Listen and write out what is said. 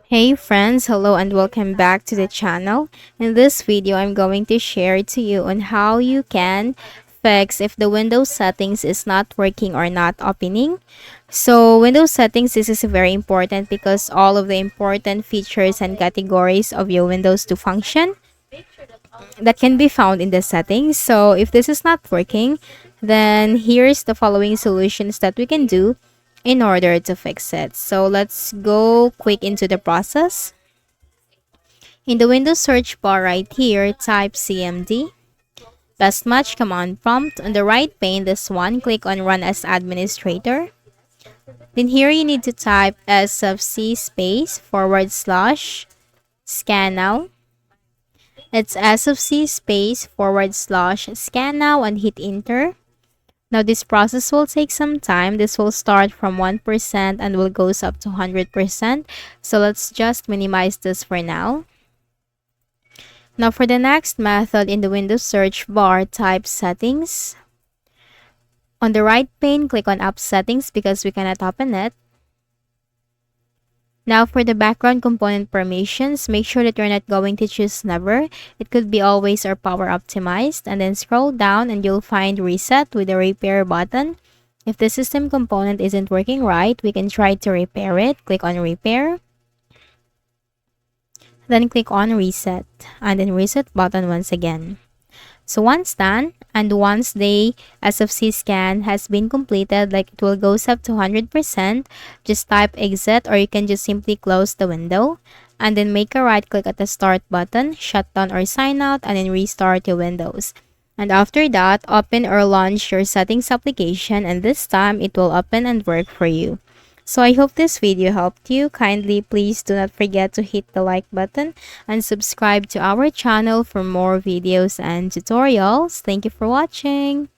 Hey friends, hello and welcome back to the channel. In this video, I'm going to share to you on how you can fix if the Windows settings is not working or not opening. So Windows settings, this is very important because all of the important features and categories of your Windows to function that can be found in the settings. So if this is not working, then here's the following solutions that we can do in order to fix it. So let's go quick into the process. In the Windows search bar right here, type CMD. Best match command prompt. On the right pane, this one, click on Run as Administrator. Then here you need to type sfc space / scan now. It's sfc space / scan now and hit enter. Now this process will take some time. This will start from 1% and will goes up to 100%. So let's just minimize this for now. Now for the next method, in the Windows search bar, type settings. On the right pane, click on app settings because we cannot open it. Now for the background component permissions, make sure that you're not going to choose never. It could be always or power optimized, and then scroll down and you'll find reset with the repair button. If the system component isn't working right, we can try to repair it. Click on repair. Then click on reset and then reset button once again. So once done, and once the SFC scan has been completed, like it will goes up to 100%, just type exit or you can just simply close the window and then make a right click at the start button, shut down or sign out, and then restart your Windows. And after that, open or launch your settings application, and this time it will open and work for you. So I hope this video helped you. Kindly please do not forget to hit the like button and subscribe to our channel for more videos and tutorials. Thank you for watching.